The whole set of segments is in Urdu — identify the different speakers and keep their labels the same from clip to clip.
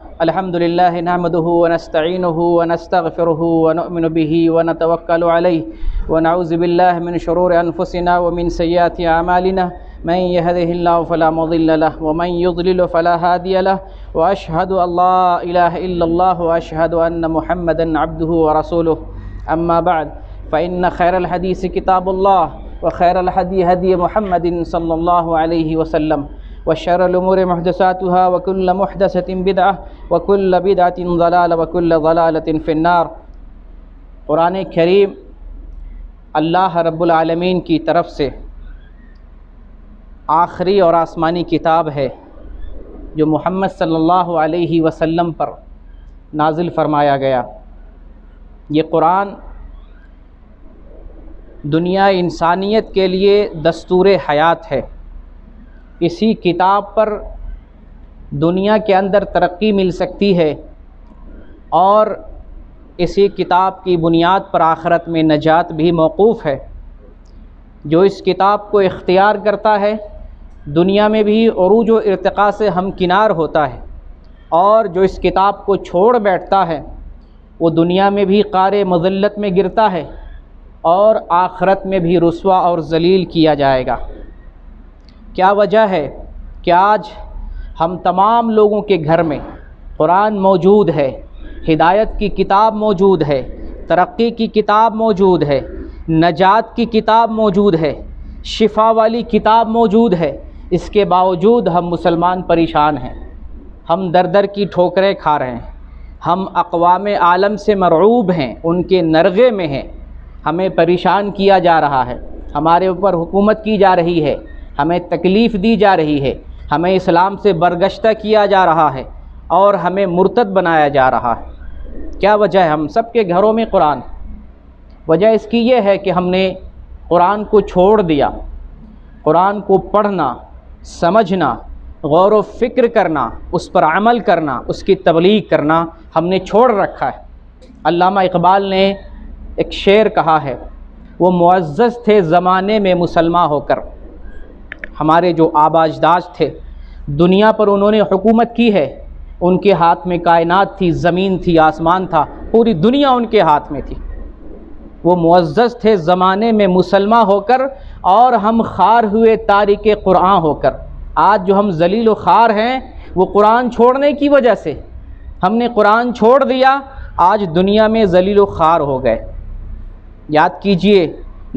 Speaker 1: الحمد لله نحمده ونستعينه ونستغفره ونؤمن به ونتوكل عليه ونعوذ بالله من شرور أنفسنا ومن سيئات أعمالنا من يهده الله فلا مضل له ومن يضلل فلا هادي له وأشهد أن لا إله إلا الله وأشهد أن محمدا عبده ورسوله أما بعد فإن خير الحديث كتاب الله وخير الهدي هدي محمد صلى الله عليه وسلم وشر الأمور محدثاتها وكل محدثة بدعة وكل بدعة ضلالة وكل ضلالة في النار۔ قرآن کریم اللہ رب العالمین کی طرف سے آخری اور آسمانی کتاب ہے جو محمد صلی اللہ علیہ وسلم پر نازل فرمایا گیا۔ یہ قرآن دنیا انسانیت کے لیے دستور حیات ہے۔ اسی کتاب پر دنیا کے اندر ترقی مل سکتی ہے اور اسی کتاب کی بنیاد پر آخرت میں نجات بھی موقوف ہے۔ جو اس کتاب کو اختیار کرتا ہے دنیا میں بھی عروج و ارتقاء سے ہمکنار ہوتا ہے، اور جو اس کتاب کو چھوڑ بیٹھتا ہے وہ دنیا میں بھی قعر مذلت میں گرتا ہے اور آخرت میں بھی رسوا اور ذلیل کیا جائے گا۔ کیا وجہ ہے کہ آج ہم تمام لوگوں کے گھر میں قرآن موجود ہے، ہدایت کی کتاب موجود ہے، ترقی کی کتاب موجود ہے، نجات کی کتاب موجود ہے، شفا والی کتاب موجود ہے، اس کے باوجود ہم مسلمان پریشان ہیں۔ ہم در در کی ٹھوکریں کھا رہے ہیں، ہم اقوام عالم سے مرعوب ہیں، ان کے نرغے میں ہیں، ہمیں پریشان کیا جا رہا ہے، ہمارے اوپر حکومت کی جا رہی ہے، ہمیں تکلیف دی جا رہی ہے، ہمیں اسلام سے برگشتہ کیا جا رہا ہے اور ہمیں مرتد بنایا جا رہا ہے۔ کیا وجہ ہے؟ ہم سب کے گھروں میں قرآن، وجہ اس کی یہ ہے کہ ہم نے قرآن کو چھوڑ دیا۔ قرآن کو پڑھنا، سمجھنا، غور و فکر کرنا، اس پر عمل کرنا، اس کی تبلیغ کرنا ہم نے چھوڑ رکھا ہے۔ علامہ اقبال نے ایک شعر کہا ہے، وہ معزز تھے زمانے میں مسلمان ہو کر۔ ہمارے جو آبا اجداد تھے دنیا پر انہوں نے حکومت کی ہے، ان کے ہاتھ میں کائنات تھی، زمین تھی، آسمان تھا، پوری دنیا ان کے ہاتھ میں تھی۔ وہ معزز تھے زمانے میں مسلمان ہو کر اور ہم خوار ہوئے تارک قرآن ہو کر۔ آج جو ہم ذلیل و خوار ہیں وہ قرآن چھوڑنے کی وجہ سے، ہم نے قرآن چھوڑ دیا، آج دنیا میں ذلیل و خوار ہو گئے۔ یاد کیجئے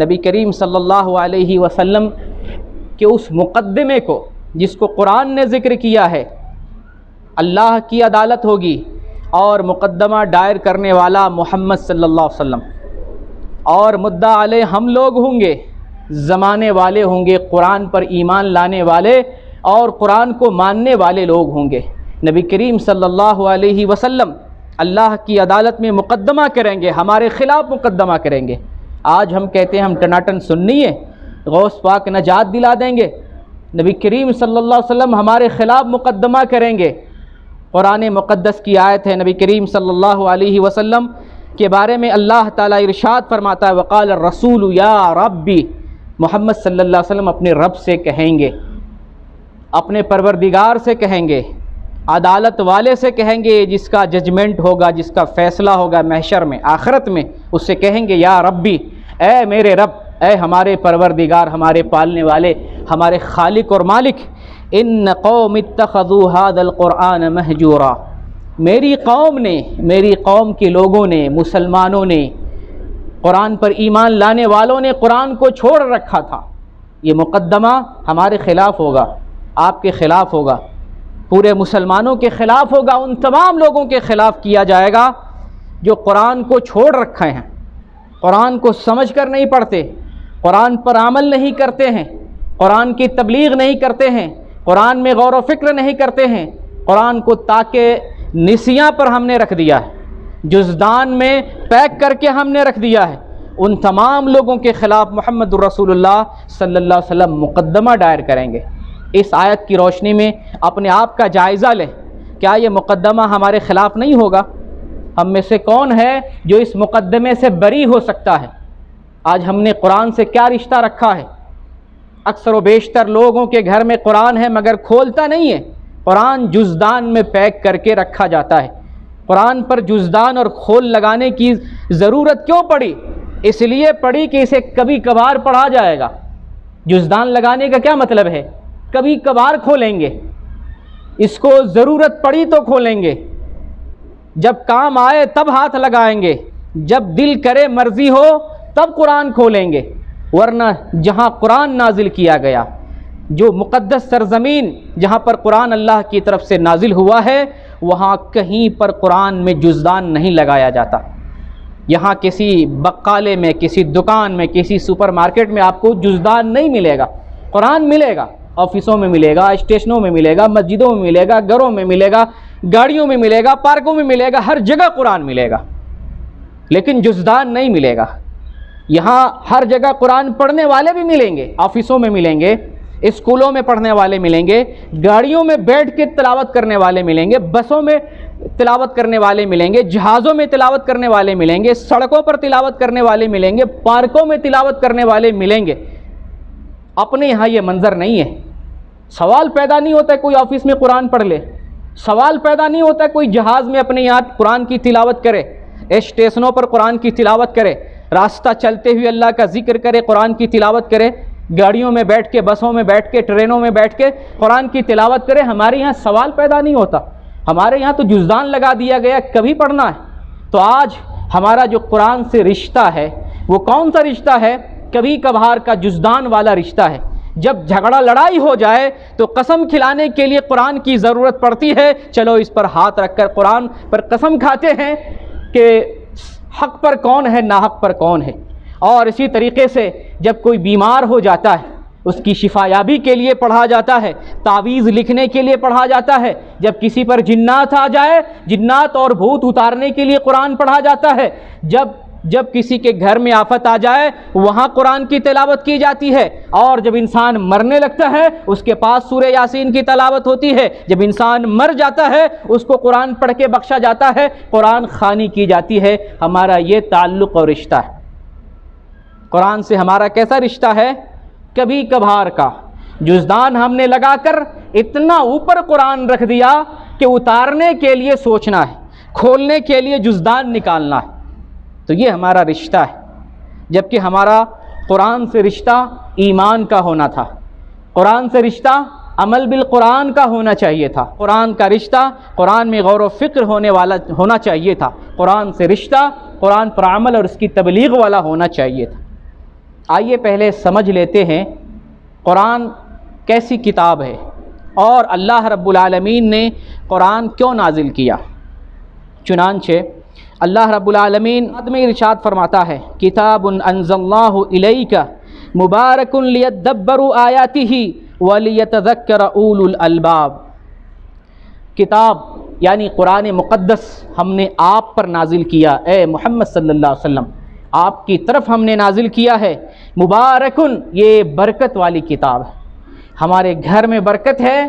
Speaker 1: نبی کریم صلی اللہ علیہ وسلم کہ اس مقدمے کو جس کو قرآن نے ذکر کیا ہے، اللہ کی عدالت ہوگی اور مقدمہ دائر کرنے والا محمد صلی اللہ علیہ وسلم، اور مدعا علیہ ہم لوگ ہوں گے، زمانے والے ہوں گے، قرآن پر ایمان لانے والے اور قرآن کو ماننے والے لوگ ہوں گے۔ نبی کریم صلی اللہ علیہ وسلم اللہ کی عدالت میں مقدمہ کریں گے، ہمارے خلاف مقدمہ کریں گے۔ آج ہم کہتے ہیں ہم ٹناٹن سنی ہے، غوث پاک نجات دلا دیں گے، نبی کریم صلی اللہ علیہ وسلم ہمارے خلاف مقدمہ کریں گے۔ قرآن مقدس کی آیت ہے، نبی کریم صلی اللہ علیہ وسلم کے بارے میں اللہ تعالیٰ ارشاد فرماتا ہے، وقال الرسول یا ربی، محمد صلی اللہ علیہ وسلم اپنے رب سے کہیں گے، اپنے پروردگار سے کہیں گے، عدالت والے سے کہیں گے، جس کا ججمنٹ ہوگا، جس کا فیصلہ ہوگا محشر میں، آخرت میں، اس سے کہیں گے یا ربی، اے میرے رب، اے ہمارے پروردگار، ہمارے پالنے والے، ہمارے خالق اور مالک، ان قوم اتخذوا هذا القرآن مہجورا، میری قوم کے لوگوں نے، مسلمانوں نے، قرآن پر ایمان لانے والوں نے قرآن کو چھوڑ رکھا تھا۔ یہ مقدمہ ہمارے خلاف ہوگا، آپ کے خلاف ہوگا، پورے مسلمانوں کے خلاف ہوگا، ان تمام لوگوں کے خلاف کیا جائے گا جو قرآن کو چھوڑ رکھے ہیں، قرآن کو سمجھ کر نہیں پڑھتے، قرآن پر عمل نہیں کرتے ہیں، قرآن کی تبلیغ نہیں کرتے ہیں، قرآن میں غور و فکر نہیں کرتے ہیں، قرآن کو تاکہ نسیاں پر ہم نے رکھ دیا ہے، جزدان میں پیک کر کے ہم نے رکھ دیا ہے۔ ان تمام لوگوں کے خلاف محمد رسول اللہ صلی اللہ علیہ وسلم مقدمہ دائر کریں گے۔ اس آیت کی روشنی میں اپنے آپ کا جائزہ لیں، کیا یہ مقدمہ ہمارے خلاف نہیں ہوگا؟ ہم میں سے کون ہے جو اس مقدمے سے بری ہو سکتا ہے؟ آج ہم نے قرآن سے کیا رشتہ رکھا ہے؟ اکثر و بیشتر لوگوں کے گھر میں قرآن ہے مگر کھولتا نہیں ہے، قرآن جزدان میں پیک کر کے رکھا جاتا ہے۔ قرآن پر جزدان اور کھول لگانے کی ضرورت کیوں پڑی؟ اس لیے پڑی کہ اسے کبھی کبھار پڑھا جائے گا۔ جزدان لگانے کا کیا مطلب ہے؟ کبھی کبھار کھولیں گے، اس کو ضرورت پڑی تو کھولیں گے، جب کام آئے تب ہاتھ لگائیں گے، جب دل کرے مرضی ہو تب قرآن کھولیں گے، ورنہ جہاں قرآن نازل کیا گیا، جو مقدس سرزمین جہاں پر قرآن اللہ کی طرف سے نازل ہوا ہے، وہاں کہیں پر قرآن میں جزدان نہیں لگایا جاتا۔ یہاں کسی بقالے میں، کسی دکان میں، کسی سپر مارکیٹ میں آپ کو جزدان نہیں ملے گا، قرآن ملے گا۔ آفسوں میں ملے گا، اسٹیشنوں میں ملے گا، مسجدوں میں ملے گا، گھروں میں ملے گا، گاڑیوں میں ملے گا، پارکوں میں ملے گا، ہر جگہ قرآن ملے گا، لیکن جزدان نہیں ملے گا۔ یہاں ہر جگہ قرآن پڑھنے والے بھی ملیں گے، آفسوں میں ملیں گے، اسکولوں میں پڑھنے والے ملیں گے، گاڑیوں میں بیٹھ کے تلاوت کرنے والے ملیں گے، بسوں میں تلاوت کرنے والے ملیں گے، جہازوں میں تلاوت کرنے والے ملیں گے، سڑکوں پر تلاوت کرنے والے ملیں گے، پارکوں میں تلاوت کرنے والے ملیں گے۔ اپنے یہاں یہ منظر نہیں ہے۔ سوال پیدا نہیں ہوتا ہے کوئی آفس میں قرآن پڑھ لے، سوال پیدا نہیں ہوتا ہے کوئی جہاز میں اپنے یہاں قرآن کی تلاوت کرے، اسٹیشنوں پر قرآن کی تلاوت کرے، راستہ چلتے ہوئے اللہ کا ذکر کرے، قرآن کی تلاوت کرے، گاڑیوں میں بیٹھ کے، بسوں میں بیٹھ کے، ٹرینوں میں بیٹھ کے قرآن کی تلاوت کرے۔ ہمارے یہاں سوال پیدا نہیں ہوتا، ہمارے یہاں تو جزدان لگا دیا گیا، کبھی پڑھنا ہے۔ تو آج ہمارا جو قرآن سے رشتہ ہے وہ کون سا رشتہ ہے؟ کبھی کبھار کا جزدان والا رشتہ ہے۔ جب جھگڑا لڑائی ہو جائے تو قسم کھلانے کے لیے قرآن کی ضرورت پڑتی ہے، چلو اس پر ہاتھ رکھ کر قرآن پر قسم کھاتے ہیں کہ حق پر کون ہے، ناحق پر کون ہے۔ اور اسی طریقے سے جب کوئی بیمار ہو جاتا ہے اس کی شفایابی کے لیے پڑھا جاتا ہے، تعویذ لکھنے کے لیے پڑھا جاتا ہے، جب کسی پر جنات آ جائے، جنات اور بھوت اتارنے کے لیے قرآن پڑھا جاتا ہے، جب کسی کے گھر میں آفت آ جائے وہاں قرآن کی تلاوت کی جاتی ہے، اور جب انسان مرنے لگتا ہے اس کے پاس سورہ یاسین کی تلاوت ہوتی ہے، جب انسان مر جاتا ہے اس کو قرآن پڑھ کے بخشا جاتا ہے، قرآن خوانی کی جاتی ہے۔ ہمارا یہ تعلق اور رشتہ ہے۔ قرآن سے ہمارا کیسا رشتہ ہے؟ کبھی کبھار کا۔ جزدان ہم نے لگا کر اتنا اوپر قرآن رکھ دیا کہ اتارنے کے لیے سوچنا ہے، کھولنے کے لیے جزدان نکالنا ہے، تو یہ ہمارا رشتہ ہے۔ جبکہ ہمارا قرآن سے رشتہ ایمان کا ہونا تھا، قرآن سے رشتہ عمل بالقرآن کا ہونا چاہیے تھا، قرآن کا رشتہ قرآن میں غور و فکر ہونا چاہیے تھا، قرآن سے رشتہ قرآن پر عمل اور اس کی تبلیغ والا ہونا چاہیے تھا۔ آئیے پہلے سمجھ لیتے ہیں قرآن کیسی کتاب ہے اور اللہ رب العالمین نے قرآن کیوں نازل کیا۔ چنانچہ اللہ رب العالمین میں ارشاد فرماتا ہے، کتاب انزلناہ الیک مبارک لیدبروا آیاتہ ولیتذکر اولو الالباب۔ کتاب یعنی قرآن مقدس ہم نے آپ پر نازل کیا، اے محمد صلی اللہ علیہ وسلم آپ کی طرف ہم نے نازل کیا ہے۔ مبارکن، یہ برکت والی کتاب ہے۔ ہمارے گھر میں برکت ہے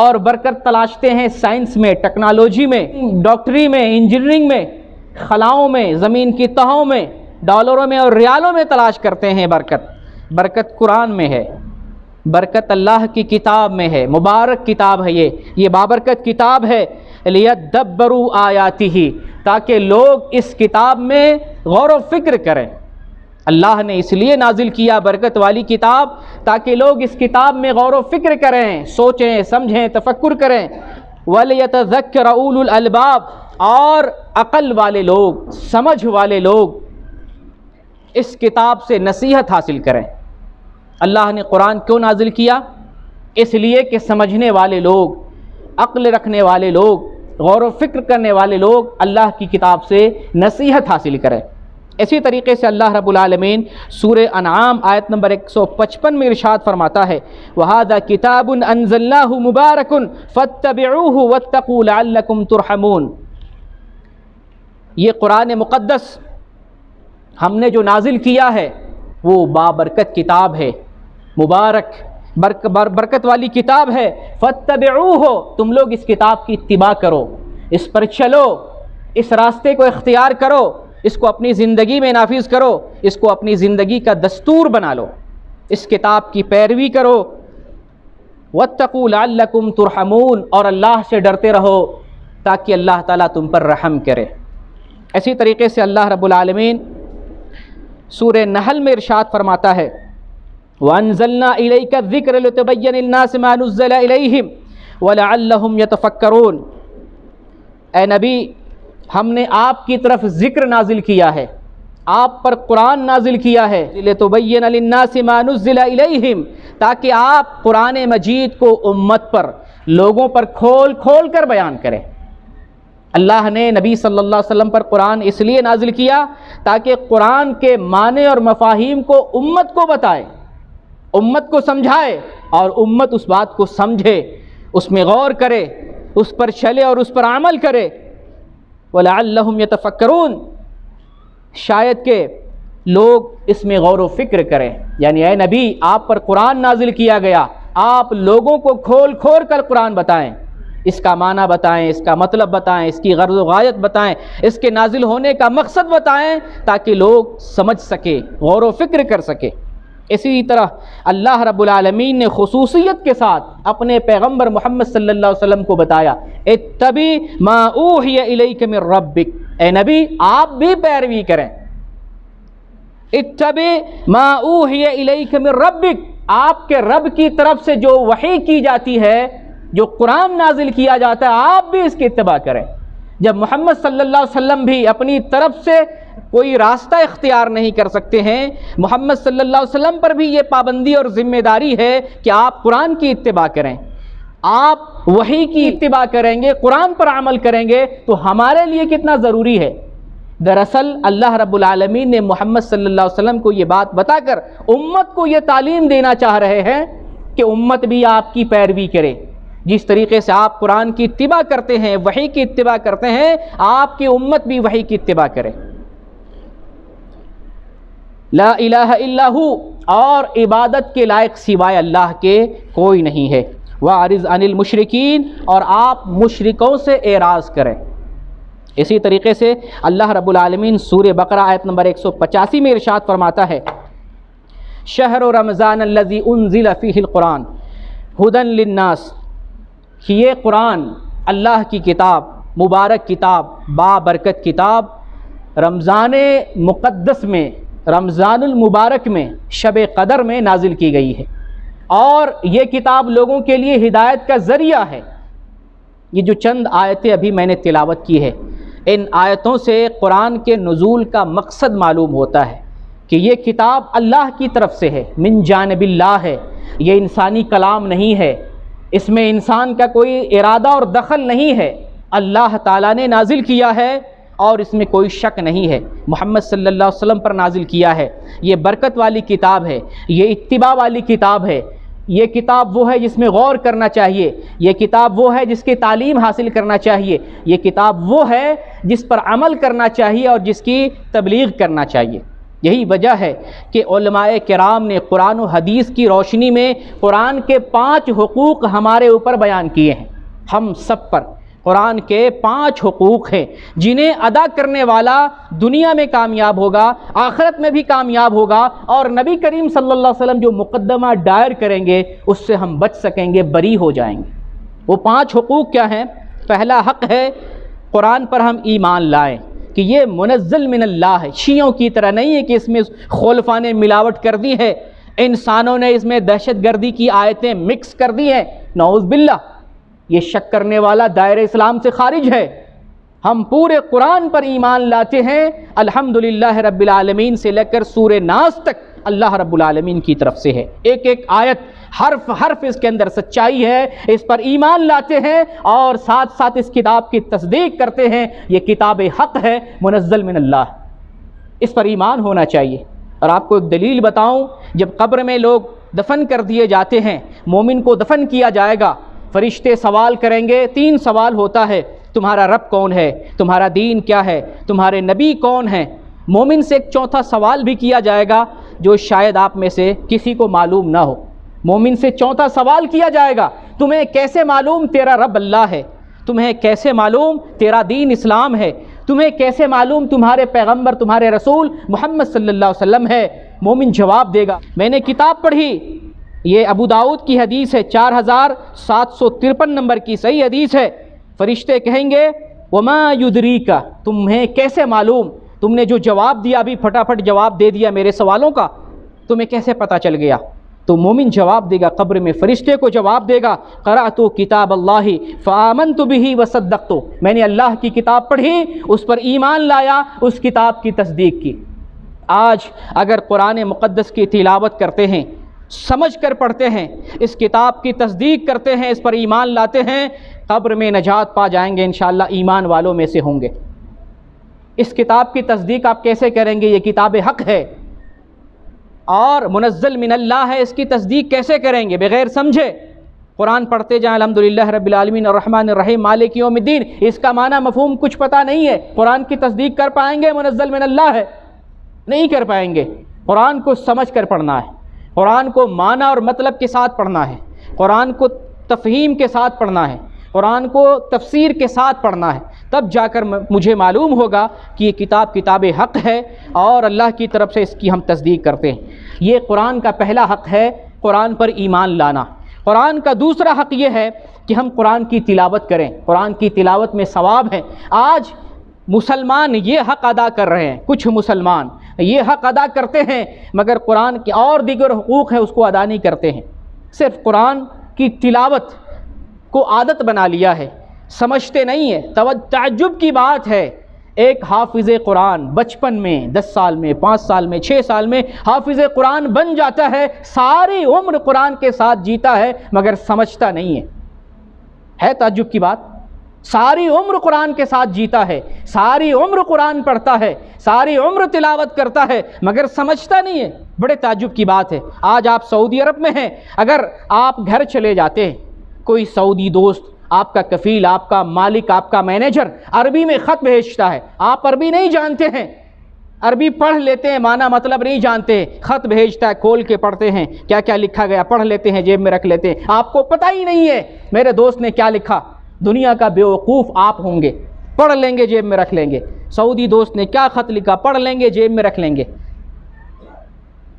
Speaker 1: اور برکت تلاشتے ہیں سائنس میں، ٹیکنالوجی میں، ڈاکٹری میں، انجینئرنگ میں، خلاؤں میں، زمین کی تہوں میں، ڈالروں میں اور ریالوں میں تلاش کرتے ہیں برکت قرآن میں ہے، برکت اللہ کی کتاب میں ہے، مبارک کتاب ہے یہ بابرکت کتاب ہے۔ لیدبروا آیاتہ، تاکہ لوگ اس کتاب میں غور و فکر کریں۔ اللہ نے اس لیے نازل کیا برکت والی کتاب تاکہ لوگ اس کتاب میں غور و فکر کریں، سوچیں، سمجھیں، تفکر کریں۔ وَلِيَتَذَكَّرَ أُولُو الْأَلْبَابِ، اور عقل والے لوگ، سمجھ والے لوگ اس کتاب سے نصیحت حاصل کریں۔ اللہ نے قرآن کیوں نازل کیا؟ اس لیے کہ سمجھنے والے لوگ، عقل رکھنے والے لوگ، غور و فکر کرنے والے لوگ اللہ کی کتاب سے نصیحت حاصل کریں۔ اسی طریقے سے اللہ رب العالمین سورہ انعام آیت نمبر 155 میں ارشاد فرماتا ہے، وَهَذَا كِتَابٌ أَنزَلْنَاهُ مُبَارَكٌ فَاتَّبِعُوهُ وَاتَّقُوا لَعَلَّكُمْ تُرْحَمُونَ۔ یہ قرآن مقدس ہم نے جو نازل کیا ہے وہ بابرکت کتاب ہے، مبارک برکت والی کتاب ہے۔ فَاتَّبِعُوهُ، تم لوگ اس کتاب کی اتباع کرو، اس پر چلو، اس راستے کو اختیار کرو، اس کو اپنی زندگی میں نافذ کرو، اس کو اپنی زندگی کا دستور بنا لو، اس کتاب کی پیروی کرو۔ واتقوا لعلکم ترحمون، اور اللہ سے ڈرتے رہو تاکہ اللہ تعالیٰ تم پر رحم کرے۔ اسی طریقے سے اللہ رب العالمین سورہ نحل میں ارشاد فرماتا ہے وَأَنزَلْنَا إِلَيْكَ الذِّكْرَ لِتُبَيِّنَ لِلنَّاسِ مَا نُزِّلَ إِلَيْهِمْ وَلَعَلَّهُمْ يَتَفَكَّرُونَ، اے نبی ہم نے آپ کی طرف ذکر نازل کیا ہے، آپ پر قرآن نازل کیا ہے، لِتُبَيِّنَ لِلنَّاسِ مَا نُزِّلَ إِلَيْهِمْ، تاکہ آپ قرآن مجید کو امت پر، لوگوں پر کھول کھول کر بیان کریں۔ اللہ نے نبی صلی اللہ علیہ وسلم پر قرآن اس لیے نازل کیا تاکہ قرآن کے معنی اور مفاہیم کو امت کو بتائے، امت کو سمجھائے، اور امت اس بات کو سمجھے، اس میں غور کرے، اس پر چلے اور اس پر عمل کرے۔ وَلَعَلَّهُمْ يَتَفَكَّرُونَ، شاید کہ لوگ اس میں غور و فکر کریں، یعنی اے نبی آپ پر قرآن نازل کیا گیا، آپ لوگوں کو کھول کھول کر قرآن بتائیں، اس کا معنی بتائیں، اس کا مطلب بتائیں، اس کی غرض و غایت بتائیں، اس کے نازل ہونے کا مقصد بتائیں، تاکہ لوگ سمجھ سکے، غور و فکر کر سکے۔ اسی طرح اللہ رب العالمین نے خصوصیت کے ساتھ اپنے پیغمبر محمد صلی اللہ علیہ وسلم کو بتایا اتبع ما اوحی الیک من ربک، اے نبی آپ بھی پیروی کریں، اتبع ما اوحی الیک من ربک، آپ کے رب کی طرف سے جو وحی کی جاتی ہے، جو قرآن نازل کیا جاتا ہے، آپ بھی اس کی اتباع کریں۔ جب محمد صلی اللہ علیہ وسلم بھی اپنی طرف سے کوئی راستہ اختیار نہیں کر سکتے ہیں، محمد صلی اللہ علیہ وسلم پر بھی یہ پابندی اور ذمہ داری ہے کہ آپ قرآن کی اتباع کریں، آپ وحی کی اتباع کریں گے، قرآن پر عمل کریں گے تو ہمارے لیے کتنا ضروری ہے۔ دراصل اللہ رب العالمین نے محمد صلی اللہ علیہ وسلم کو یہ بات بتا کر امت کو یہ تعلیم دینا چاہ رہے ہیں کہ امت بھی آپ کی پیروی کرے، جس طریقے سے آپ قرآن کی اتباع کرتے ہیں، وحی کی اتباع کرتے ہیں، آپ کی امت بھی وحی کی اتباع کرے۔ لا الہ الا ہو، اور عبادت کے لائق سوائے اللہ کے کوئی نہیں ہے۔ وَأَعْرِضْ عَنِ الْمُشْرِكِينَ، اور آپ مشرکوں سے اعراض کریں۔ اسی طریقے سے اللہ رب العالمین سورہ بقرہ آیت نمبر 185 میں ارشاد فرماتا ہے شہر رمضان الذی انزل فیہ القرآن ھدی للناس، کہ یہ قرآن اللہ کی کتاب، مبارک کتاب، بابرکت کتاب، رمضان مقدس میں، رمضان المبارک میں، شب قدر میں نازل کی گئی ہے، اور یہ کتاب لوگوں کے لیے ہدایت کا ذریعہ ہے۔ یہ جو چند آیتیں ابھی میں نے تلاوت کی ہے، ان آیتوں سے قرآن کے نزول کا مقصد معلوم ہوتا ہے کہ یہ کتاب اللہ کی طرف سے ہے، من جانب اللہ ہے، یہ انسانی کلام نہیں ہے، اس میں انسان کا کوئی ارادہ اور دخل نہیں ہے، اللہ تعالیٰ نے نازل کیا ہے اور اس میں کوئی شک نہیں ہے، محمد صلی اللہ علیہ وسلم پر نازل کیا ہے۔ یہ برکت والی کتاب ہے، یہ اتباع والی کتاب ہے، یہ کتاب وہ ہے جس میں غور کرنا چاہیے، یہ کتاب وہ ہے جس کی تعلیم حاصل کرنا چاہیے، یہ کتاب وہ ہے جس پر عمل کرنا چاہیے اور جس کی تبلیغ کرنا چاہیے۔ یہی وجہ ہے کہ علماء کرام نے قرآن و حدیث کی روشنی میں قرآن کے 5 حقوق ہمارے اوپر بیان کیے ہیں، ہم سب پر قرآن کے 5 حقوق ہیں جنہیں ادا کرنے والا دنیا میں کامیاب ہوگا، آخرت میں بھی کامیاب ہوگا، اور نبی کریم صلی اللہ علیہ وسلم جو مقدمہ دائر کریں گے اس سے ہم بچ سکیں گے، بری ہو جائیں گے۔ وہ 5 حقوق کیا ہیں؟ پہلا حق ہے قرآن پر ہم ایمان لائیں کہ یہ منزل من اللہ ہے، شیعوں کی طرح نہیں ہے کہ اس میں خلفاء نے ملاوٹ کر دی ہے، انسانوں نے اس میں دہشت گردی کی آیتیں مکس کر دی ہیں، نعوذ باللہ، یہ شک کرنے والا دائرہ اسلام سے خارج ہے۔ ہم پورے قرآن پر ایمان لاتے ہیں، الحمدللہ رب العالمین سے لے کر سورہ ناس تک اللہ رب العالمین کی طرف سے ہے، ایک ایک آیت، حرف حرف اس کے اندر سچائی ہے، اس پر ایمان لاتے ہیں اور ساتھ ساتھ اس کتاب کی تصدیق کرتے ہیں، یہ کتاب حق ہے، منزل من اللہ، اس پر ایمان ہونا چاہیے۔ اور آپ کو ایک دلیل بتاؤں، جب قبر میں لوگ دفن کر دیے جاتے ہیں، مومن کو دفن کیا جائے گا، فرشتے سوال کریں گے، 3 سوال ہوتا ہے، تمہارا رب کون ہے، تمہارا دین کیا ہے، تمہارے نبی کون ہیں۔ مومن سے ایک 4تھا سوال بھی کیا جائے گا جو شاید آپ میں سے کسی کو معلوم نہ ہو۔ مومن سے 4تھا سوال کیا جائے گا، تمہیں کیسے معلوم تیرا رب اللہ ہے، تمہیں کیسے معلوم تیرا دین اسلام ہے، تمہیں کیسے معلوم تمہارے پیغمبر، تمہارے رسول محمد صلی اللہ علیہ وسلم ہے۔ مومن جواب دے گا، میں نے کتاب پڑھی، یہ ابو داؤد کی حدیث ہے، 4753 نمبر کی صحیح حدیث ہے۔ فرشتے کہیں گے وما یدریک، تمہیں کیسے معلوم، تم نے جو جواب دیا ابھی پھٹافٹ جواب دے دیا میرے سوالوں کا، تمہیں کیسے پتہ چل گیا؟ تو مومن جواب دے گا قبر میں، فرشتے کو جواب دے گا قرأت کتاب اللہ فآمنت بہ وصدقت، میں نے اللہ کی کتاب پڑھی، اس پر ایمان لایا، اس کتاب کی تصدیق کی۔ آج اگر قرآن مقدس کی تلاوت کرتے ہیں، سمجھ کر پڑھتے ہیں، اس کتاب کی تصدیق کرتے ہیں، اس پر ایمان لاتے ہیں، قبر میں نجات پا جائیں گے انشاءاللہ، ایمان والوں میں سے ہوں گے۔ اس کتاب کی تصدیق آپ کیسے کریں گے؟ یہ کتاب حق ہے اور منزل من اللہ ہے، اس کی تصدیق کیسے کریں گے بغیر سمجھے؟ قرآن پڑھتے جائیں الحمدللہ رب العالمین الرحمن الرحیم مالک یوم الدین، اس کا معنی مفہوم کچھ پتہ نہیں ہے، قرآن کی تصدیق کر پائیں گے منزل من اللہ ہے؟ نہیں کر پائیں گے۔ قرآن کو سمجھ کر پڑھنا ہے، قرآن کو معنی اور مطلب کے ساتھ پڑھنا ہے، قرآن کو تفہیم کے ساتھ پڑھنا ہے، قرآن کو تفسیر کے ساتھ پڑھنا ہے، تب جا کر مجھے معلوم ہوگا کہ یہ کتاب حق ہے اور اللہ کی طرف سے اس کی ہم تصدیق کرتے ہیں۔ یہ قرآن کا پہلا حق ہے، قرآن پر ایمان لانا۔ قرآن کا دوسرا حق یہ ہے کہ ہم قرآن کی تلاوت کریں، قرآن کی تلاوت میں ثواب ہے۔ آج مسلمان یہ حق ادا کر رہے ہیں، کچھ مسلمان یہ حق ادا کرتے ہیں مگر قرآن کے اور دیگر حقوق ہیں اس کو ادا نہیں کرتے ہیں، صرف قرآن کی تلاوت کو عادت بنا لیا ہے، سمجھتے نہیں ہیں۔ تعجب کی بات ہے، ایک حافظ قرآن بچپن میں 10 سال میں 5 سال میں 6 سال میں حافظ قرآن بن جاتا ہے، ساری عمر قرآن کے ساتھ جیتا ہے مگر سمجھتا نہیں ہے تعجب کی بات۔ ساری عمر قرآن کے ساتھ جیتا ہے، ساری عمر قرآن پڑھتا ہے، ساری عمر تلاوت کرتا ہے مگر سمجھتا نہیں ہے، بڑے تعجب کی بات ہے۔ آج آپ سعودی عرب میں ہیں، اگر آپ گھر چلے جاتے ہیں، کوئی سعودی دوست، آپ کا کفیل، آپ کا مالک، آپ کا مینیجر عربی میں خط بھیجتا ہے، آپ عربی نہیں جانتے ہیں، عربی پڑھ لیتے ہیں معنی مطلب نہیں جانتے، خط بھیجتا ہے، کھول کے پڑھتے ہیں کیا کیا لکھا گیا، پڑھ لیتے ہیں، جیب میں رکھ لیتے ہیں، آپ کو پتہ ہی نہیں ہے میرے دوست نے کیا لکھا۔ دنیا کا بیوقوف آپ ہوں گے، پڑھ لیں گے جیب میں رکھ لیں گے، سعودی دوست نے کیا خط لکھا پڑھ لیں گے جیب میں رکھ لیں گے،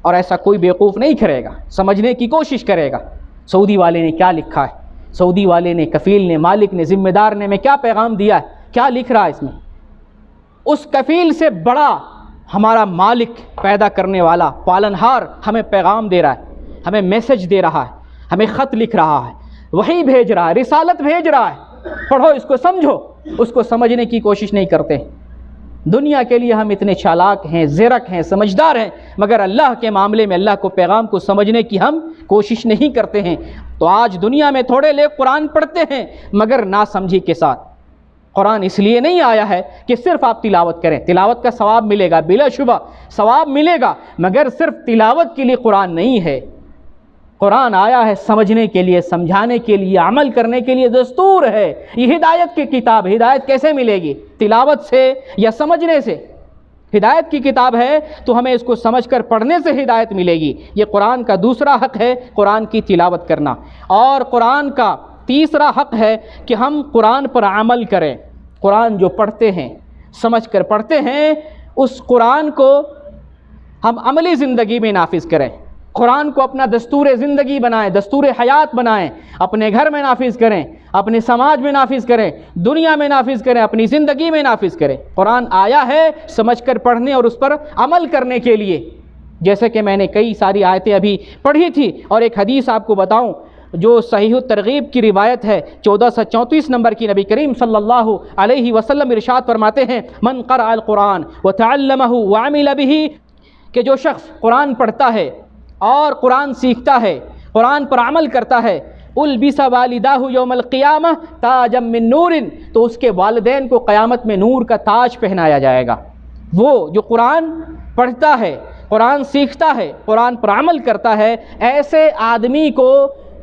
Speaker 1: اور ایسا کوئی بیوقوف نہیں کرے گا، سمجھنے کی کوشش کرے گا سعودی والے نے کیا لکھا ہے، سعودی والے نے، کفیل نے، مالک نے، ذمہ دار نے میں کیا پیغام دیا ہے، کیا لکھ رہا ہے اس میں۔ اس کفیل سے بڑا ہمارا مالک، پیدا کرنے والا، پالنہار ہمیں پیغام دے رہا ہے، ہمیں میسج دے رہا ہے، ہمیں خط لکھ رہا ہے، وحی بھیج رہا ہے، رسالت بھیج رہا ہے، پڑھو اس کو، سمجھو اس کو، سمجھنے کی کوشش نہیں کرتے۔ دنیا کے لیے ہم اتنے چالاک ہیں، زیرک ہیں، سمجھدار ہیں مگر اللہ کے معاملے میں اللہ کو پیغام کو سمجھنے کی ہم کوشش نہیں کرتے ہیں۔ تو آج دنیا میں تھوڑے لوگ قرآن پڑھتے ہیں مگر ناسمجھی کے ساتھ۔ قرآن اس لیے نہیں آیا ہے کہ صرف آپ تلاوت کریں، تلاوت کا ثواب ملے گا، بلا شبہ ثواب ملے گا، مگر صرف تلاوت کے لیے قرآن نہیں ہے۔ قرآن آیا ہے سمجھنے کے لیے، سمجھانے کے لیے، عمل کرنے کے لیے، دستور ہے۔ یہ ہدایت کی کتاب، ہدایت کیسے ملے گی؟ تلاوت سے یا سمجھنے سے؟ ہدایت کی کتاب ہے تو ہمیں اس کو سمجھ کر پڑھنے سے ہدایت ملے گی۔ یہ قرآن کا دوسرا حق ہے، قرآن کی تلاوت کرنا۔ اور قرآن کا تیسرا حق ہے کہ ہم قرآن پر عمل کریں۔ قرآن جو پڑھتے ہیں، سمجھ کر پڑھتے ہیں، اس قرآن کو ہم عملی زندگی میں نافذ کریں، قرآن کو اپنا دستور زندگی بنائیں، دستور حیات بنائیں، اپنے گھر میں نافذ کریں، اپنے سماج میں نافذ کریں، دنیا میں نافذ کریں، اپنی زندگی میں نافذ کریں۔ قرآن آیا ہے سمجھ کر پڑھنے اور اس پر عمل کرنے کے لیے، جیسے کہ میں نے کئی ساری آیتیں ابھی پڑھی تھی، اور ایک حدیث آپ کو بتاؤں جو صحیح الترغیب کی روایت ہے، 1434 نمبر کی، نبی کریم صلی اللہ علیہ وسلم ارشاد فرماتے ہیں من قرأ القرآن وتعلمہ وعمل بہ، کہ جو شخص قرآن پڑھتا ہے اور قرآن سیکھتا ہے، قرآن پر عمل کرتا ہے، البس والداہ یوم القیامہ تاجا من نور، تو اس کے والدین کو قیامت میں نور کا تاج پہنایا جائے گا۔ وہ جو قرآن پڑھتا ہے، قرآن سیکھتا ہے، قرآن پر عمل کرتا ہے، ایسے آدمی کو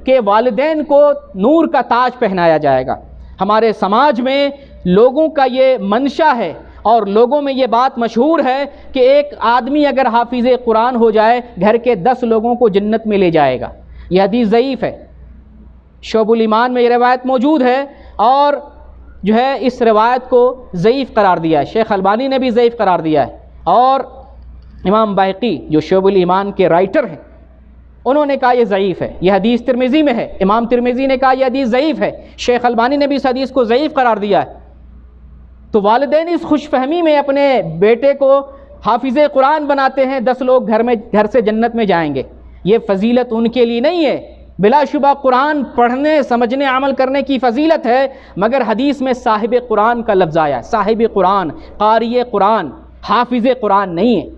Speaker 1: کہ والدین کو نور کا تاج پہنایا جائے گا۔ ہمارے سماج میں لوگوں کا یہ منشا ہے اور لوگوں میں یہ بات مشہور ہے کہ ایک آدمی اگر حافظ قرآن ہو جائے گھر کے 10 لوگوں کو جنت میں لے جائے گا۔ یہ حدیث ضعیف ہے، شعب الایمان میں یہ روایت موجود ہے، اور جو ہے اس روایت کو ضعیف قرار دیا ہے، شیخ البانی نے بھی ضعیف قرار دیا ہے، اور امام بہقی جو شعب الایمان کے رائٹر ہیں انہوں نے کہا یہ ضعیف ہے، یہ حدیث ترمذی میں ہے، امام ترمذی نے کہا یہ حدیث ضعیف ہے، شیخ البانی نے بھی اس حدیث کو ضعیف قرار دیا ہے۔ تو والدین اس خوش فہمی میں اپنے بیٹے کو حافظ قرآن بناتے ہیں 10 لوگ گھر سے جنت میں جائیں گے، یہ فضیلت ان کے لیے نہیں ہے۔ بلا شبہ قرآن پڑھنے، سمجھنے، عمل کرنے کی فضیلت ہے، مگر حدیث میں صاحب قرآن کا لفظ آیا ہے، صاحب قرآن، قاری قرآن، حافظ قرآن نہیں ہے۔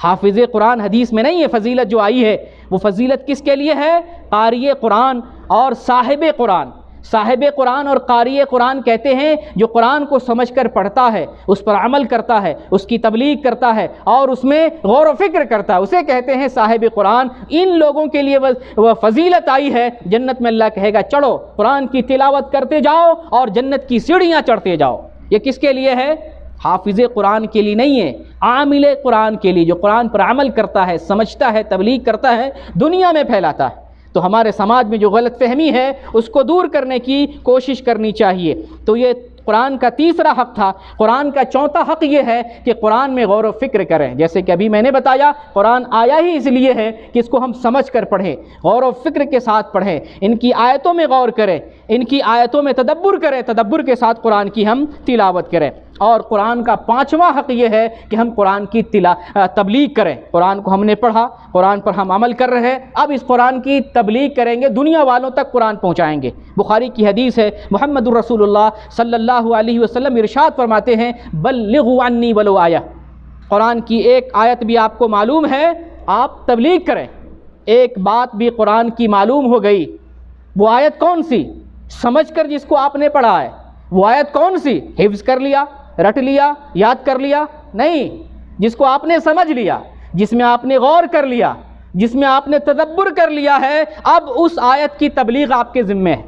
Speaker 1: حافظ قرآن حدیث میں نہیں ہے، فضیلت جو آئی ہے وہ فضیلت کس کے لیے ہے؟ قاری قرآن اور صاحب قرآن۔ صاحب قرآن اور قاری قرآن کہتے ہیں جو قرآن کو سمجھ کر پڑھتا ہے، اس پر عمل کرتا ہے، اس کی تبلیغ کرتا ہے اور اس میں غور و فکر کرتا ہے، اسے کہتے ہیں صاحب قرآن۔ ان لوگوں کے لیے وہ فضیلت آئی ہے، جنت میں اللہ کہے گا چڑھو، قرآن کی تلاوت کرتے جاؤ اور جنت کی سیڑھیاں چڑھتے جاؤ۔ یہ کس کے لیے ہے؟ حافظ قرآن کے لیے نہیں ہے، عامل قرآن کے لیے، جو قرآن پر عمل کرتا ہے، سمجھتا ہے، تبلیغ کرتا ہے، دنیا میں پھیلاتا ہے۔ تو ہمارے سماج میں جو غلط فہمی ہے اس کو دور کرنے کی کوشش کرنی چاہیے۔ تو یہ قرآن کا تیسرا حق تھا۔ قرآن کا چوتھا حق یہ ہے کہ قرآن میں غور و فکر کریں، جیسے کہ ابھی میں نے بتایا قرآن آیا ہی اس لیے ہے کہ اس کو ہم سمجھ کر پڑھیں، غور و فکر کے ساتھ پڑھیں، ان کی آیتوں میں غور کریں، ان کی آیتوں میں تدبر کریں، تدبر کے ساتھ قرآن کی ہم تلاوت کریں۔ اور قرآن کا پانچواں حق یہ ہے کہ ہم قرآن کی تبلیغ کریں۔ قرآن کو ہم نے پڑھا، قرآن پر ہم عمل کر رہے ہیں، اب اس قرآن کی تبلیغ کریں گے، دنیا والوں تک قرآن پہنچائیں گے۔ بخاری کی حدیث ہے، محمد الرسول اللہ صلی اللہ علیہ وسلم ارشاد فرماتے ہیں بلغوا عنی ولو آیہ، قرآن کی ایک آیت بھی آپ کو معلوم ہے آپ تبلیغ کریں۔ ایک بات بھی قرآن کی معلوم ہو گئی، وہ آیت کون سی؟ سمجھ کر جس کو آپ نے پڑھا ہے، وہ آیت کون سی؟ حفظ کر لیا، رٹ لیا، یاد کر لیا؟ نہیں، جس کو آپ نے سمجھ لیا، جس میں آپ نے غور کر لیا، جس میں آپ نے تدبر کر لیا ہے، اب اس آیت کی تبلیغ آپ کے ذمہ ہے،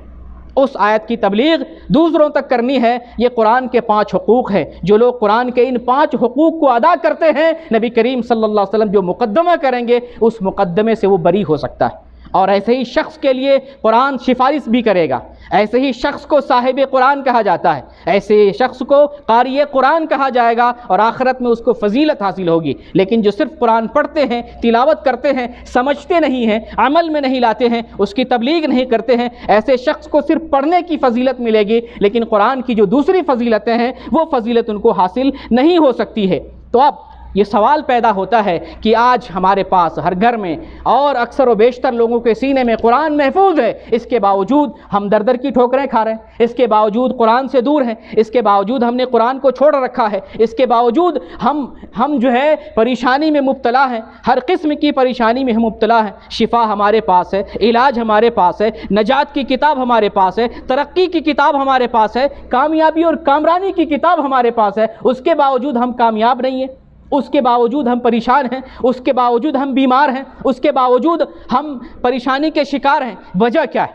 Speaker 1: اس آیت کی تبلیغ دوسروں تک کرنی ہے۔ یہ قرآن کے 5 حقوق ہیں۔ جو لوگ قرآن کے ان 5 حقوق کو ادا کرتے ہیں، نبی کریم صلی اللہ علیہ وسلم جو مقدمہ کریں گے اس مقدمے سے وہ بری ہو سکتا ہے۔ اور ایسے ہی شخص کے لیے قرآن سفارش بھی کرے گا، ایسے ہی شخص کو صاحب قرآن کہا جاتا ہے، ایسے شخص کو قاری قرآن کہا جائے گا اور آخرت میں اس کو فضیلت حاصل ہوگی۔ لیکن جو صرف قرآن پڑھتے ہیں، تلاوت کرتے ہیں، سمجھتے نہیں ہیں، عمل میں نہیں لاتے ہیں، اس کی تبلیغ نہیں کرتے ہیں، ایسے شخص کو صرف پڑھنے کی فضیلت ملے گی، لیکن قرآن کی جو دوسری فضیلتیں ہیں وہ فضیلت ان کو حاصل نہیں ہو سکتی ہے۔ تو اب یہ سوال پیدا ہوتا ہے کہ آج ہمارے پاس ہر گھر میں اور اکثر و بیشتر لوگوں کے سینے میں قرآن محفوظ ہے، اس کے باوجود ہم در در کی ٹھوکریں کھا رہے ہیں، اس کے باوجود قرآن سے دور ہیں، اس کے باوجود ہم نے قرآن کو چھوڑ رکھا ہے، اس کے باوجود ہم جو ہے پریشانی میں مبتلا ہیں، ہر قسم کی پریشانی میں ہم مبتلا ہیں۔ شفا ہمارے پاس ہے، علاج ہمارے پاس ہے، نجات کی کتاب ہمارے پاس ہے، ترقی کی کتاب ہمارے پاس ہے، کامیابی اور کامرانی کی کتاب ہمارے پاس ہے، اس کے باوجود ہم کامیاب نہیں ہیں، اس کے باوجود ہم پریشان ہیں، اس کے باوجود ہم بیمار ہیں، اس کے باوجود ہم پریشانی کے شکار ہیں۔ وجہ کیا ہے؟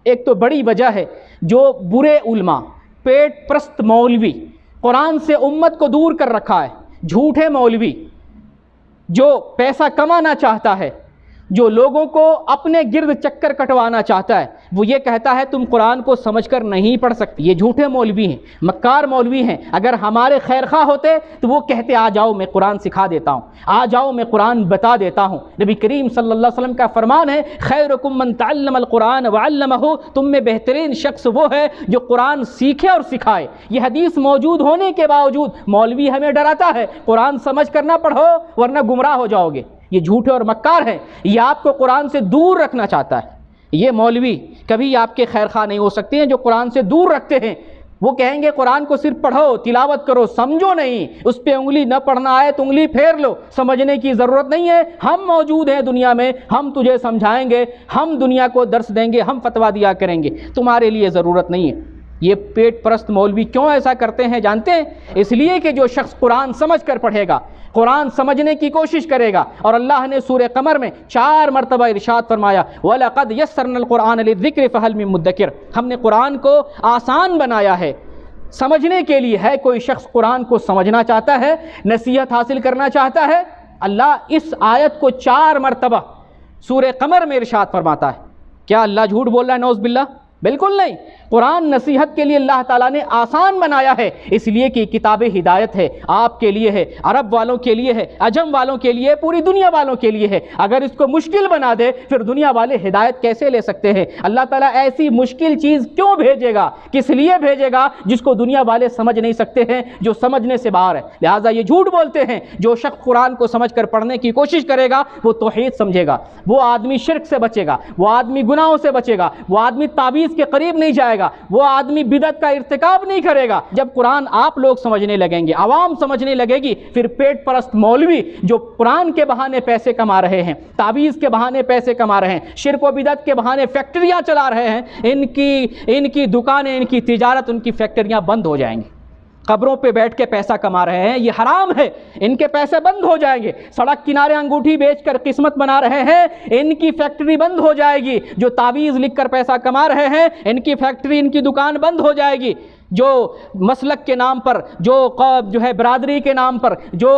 Speaker 1: ایک تو بڑی وجہ ہے جو برے علماء، پیٹ پرست مولوی، قرآن سے امت کو دور کر رکھا ہے، جھوٹے مولوی جو پیسہ کمانا چاہتا ہے، جو لوگوں کو اپنے گرد چکر کٹوانا چاہتا ہے، وہ یہ کہتا ہے تم قرآن کو سمجھ کر نہیں پڑھ سکتے۔ یہ جھوٹے مولوی ہیں، مکار مولوی ہیں۔ اگر ہمارے خیر خواہ ہوتے تو وہ کہتے آ جاؤ میں قرآن سکھا دیتا ہوں، آ جاؤ میں قرآن بتا دیتا ہوں۔ نبی کریم صلی اللہ علیہ وسلم کا فرمان ہے خیرکم من تعلم القرآن وعلمہ، تم میں بہترین شخص وہ ہے جو قرآن سیکھے اور سکھائے۔ یہ حدیث موجود ہونے کے باوجود مولوی ہمیں ڈراتا ہے قرآن سمجھ کر نہ پڑھو ورنہ گمراہ ہو جاؤ گے۔ یہ جھوٹے اور مکار ہیں، یہ آپ کو قرآن سے دور رکھنا چاہتا ہے۔ یہ مولوی کبھی آپ کے خیر خواہ نہیں ہو سکتے ہیں جو قرآن سے دور رکھتے ہیں۔ وہ کہیں گے قرآن کو صرف پڑھو، تلاوت کرو، سمجھو نہیں، اس پہ انگلی نہ پڑھنا آئے تو انگلی پھیر لو، سمجھنے کی ضرورت نہیں ہے، ہم موجود ہیں دنیا میں، ہم تجھے سمجھائیں گے، ہم دنیا کو درس دیں گے، ہم فتویٰ دیا کریں گے، تمہارے لیے ضرورت نہیں ہے۔ یہ پیٹ پرست مولوی کیوں ایسا کرتے ہیں جانتے ہیں؟ اس لیے کہ جو شخص قرآن سمجھ کر پڑھے گا، قرآن سمجھنے کی کوشش کرے گا، اور اللہ نے سورہ قمر میں 4 مرتبہ ارشاد فرمایا وَلَقَدْ يَسَّرْنَا الْقُرْآنَ لِلذِّكْرِ فَهَلْ مِن مُدَّكِرٍ، ہم نے قرآن کو آسان بنایا ہے سمجھنے کے لیے۔ ہے کوئی شخص قرآن کو سمجھنا چاہتا ہے، نصیحت حاصل کرنا چاہتا ہے، اللہ اس آیت کو 4 مرتبہ سورہ قمر میں ارشاد فرماتا ہے۔ کیا اللہ جھوٹ بول رہا ہے؟ نعوذ باللہ، بالکل نہیں۔ قرآن نصیحت کے لیے اللہ تعالیٰ نے آسان بنایا ہے، اس لیے کہ کتاب ہدایت ہے، آپ کے لیے ہے، عرب والوں کے لیے ہے، عجم والوں کے لیے، پوری دنیا والوں کے لیے ہے۔ اگر اس کو مشکل بنا دے پھر دنیا والے ہدایت کیسے لے سکتے ہیں؟ اللہ تعالیٰ ایسی مشکل چیز کیوں بھیجے گا؟ کس لیے بھیجے گا؟ جس کو دنیا والے سمجھ نہیں سکتے ہیں، جو سمجھنے سے باہر ہے۔ لہٰذا یہ جھوٹ بولتے ہیں۔ جو شخص قرآن کو سمجھ کر پڑھنے کی کوشش کرے گا وہ توحید سمجھے گا، وہ آدمی شرک سے بچے گا، وہ آدمی گناہوں سے بچے گا، وہ آدمی تعویذ کے قریب نہیں جائے گا، وہ آدمی بدعت کا ارتکاب نہیں کرے گا۔ جب قرآن آپ لوگ سمجھنے لگیں گے، عوام سمجھنے لگے گی، پھر پیٹ پرست مولوی جو قرآن کے بہانے پیسے کما رہے ہیں، تعویذ کے بہانے پیسے کما رہے ہیں، شرک و بدعت کے بہانے فیکٹریاں چلا رہے ہیں، ان کی دکانیں، ان کی تجارت، ان کی فیکٹریاں بند ہو جائیں گی۔ قبروں پہ بیٹھ کے پیسہ کما رہے ہیں، یہ حرام ہے، ان کے پیسے بند ہو جائیں گے۔ سڑک کنارے انگوٹھی بیچ کر قسمت بنا رہے ہیں، ان کی فیکٹری بند ہو جائے گی۔ جو تعویذ لکھ کر پیسہ کما رہے ہیں، ان کی فیکٹری، ان کی دکان بند ہو جائے گی۔ جو مسلک کے نام پر، جو ہے برادری کے نام پر، جو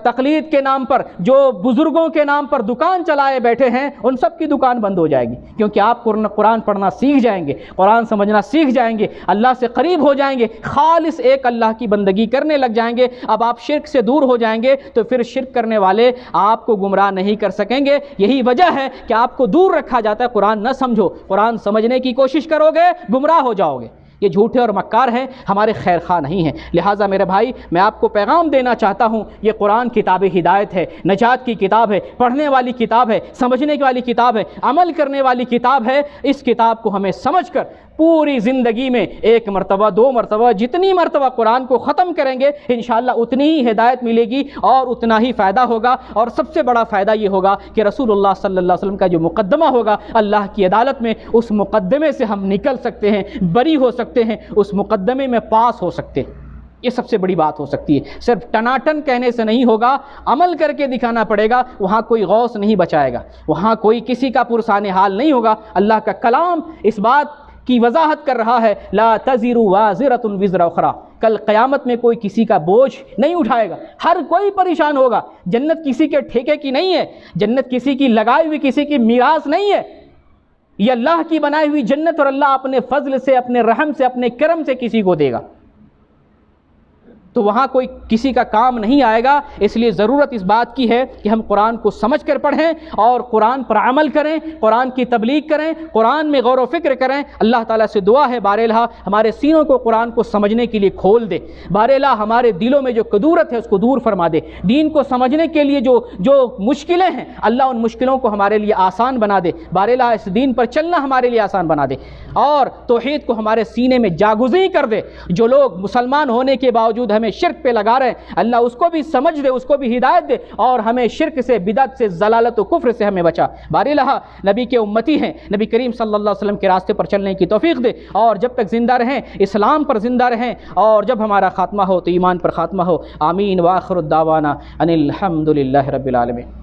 Speaker 1: تقلید کے نام پر، جو بزرگوں کے نام پر دکان چلائے بیٹھے ہیں، ان سب کی دکان بند ہو جائے گی، کیونکہ آپ قرآن پڑھنا سیکھ جائیں گے، قرآن سمجھنا سیکھ جائیں گے، اللہ سے قریب ہو جائیں گے، خالص ایک اللہ کی بندگی کرنے لگ جائیں گے۔ اب آپ شرک سے دور ہو جائیں گے تو پھر شرک کرنے والے آپ کو گمراہ نہیں کر سکیں گے۔ یہی وجہ ہے کہ آپ کو دور رکھا جاتا ہے، قرآن نہ سمجھو، قرآن سمجھنے کی کوشش کرو گے گمراہ ہو جاؤ گے۔ یہ جھوٹے اور مکار ہیں، ہمارے خیر خواہ نہیں ہیں۔ لہٰذا میرے بھائی، میں آپ کو پیغام دینا چاہتا ہوں، یہ قرآن کتاب ہدایت ہے، نجات کی کتاب ہے، پڑھنے والی کتاب ہے، سمجھنے والی کتاب ہے، عمل کرنے والی کتاب ہے۔ اس کتاب کو ہمیں سمجھ کر پوری زندگی میں ایک مرتبہ، دو مرتبہ، جتنی مرتبہ قرآن کو ختم کریں گے انشاءاللہ اتنی ہی ہدایت ملے گی اور اتنا ہی فائدہ ہوگا۔ اور سب سے بڑا فائدہ یہ ہوگا کہ رسول اللہ صلی اللہ علیہ وسلم کا جو مقدمہ ہوگا اللہ کی عدالت میں، اس مقدمے سے ہم نکل سکتے ہیں، بری ہو سکتے ہیں، اس مقدمے میں پاس ہو سکتے ہیں۔ یہ سب سے بڑی بات ہو سکتی ہے۔ صرف ٹناٹن کہنے سے نہیں ہوگا، عمل کر کے دکھانا پڑے گا۔ وہاں کوئی غوث نہیں بچائے گا، وہاں کوئی کسی کا پرسان حال نہیں ہوگا۔ اللہ کا کلام اس بات کی وضاحت کر رہا ہے، لا تزر وازرۃ وزر اخری، کل قیامت میں کوئی کسی کا بوجھ نہیں اٹھائے گا، ہر کوئی پریشان ہوگا۔ جنت کسی کے ٹھیکے کی نہیں ہے، جنت کسی کی لگائی ہوئی، کسی کی میراث نہیں ہے، یہ اللہ کی بنائی ہوئی جنت، اور اللہ اپنے فضل سے، اپنے رحم سے، اپنے کرم سے کسی کو دے گا۔ تو وہاں کوئی کسی کا کام نہیں آئے گا۔ اس لیے ضرورت اس بات کی ہے کہ ہم قرآن کو سمجھ کر پڑھیں اور قرآن پر عمل کریں، قرآن کی تبلیغ کریں، قرآن میں غور و فکر کریں۔ اللہ تعالیٰ سے دعا ہے بار الہ ہمارے سینوں کو قرآن کو سمجھنے کے لیے کھول دے، بار الہ ہمارے دلوں میں جو کدورت ہے اس کو دور فرما دے، دین کو سمجھنے کے لیے جو مشکلیں ہیں اللہ ان مشکلوں کو ہمارے لیے آسان بنا دے، بار الہ اس دین پر چلنا ہمارے لیے آسان بنا دے، اور توحید کو ہمارے سینے میں جاگزی کر دے۔ جو لوگ مسلمان ہونے کے باوجود ہمیں شرک پہ لگا رہے ہیں، اللہ اس کو بھی سمجھ دے، اس کو بھی ہدایت دے، اور ہمیں شرک سے، بدعت سے، ضلالت و کفر سے ہمیں بچا۔ بار الہ نبی کے امتی ہیں، نبی کریم صلی اللہ علیہ وسلم کے راستے پر چلنے کی توفیق دے، اور جب تک زندہ رہیں اسلام پر زندہ رہیں، اور جب ہمارا خاتمہ ہو تو ایمان پر خاتمہ ہو۔ آمین۔ وآخر الدعوانا ان الحمد للہ رب العالمین۔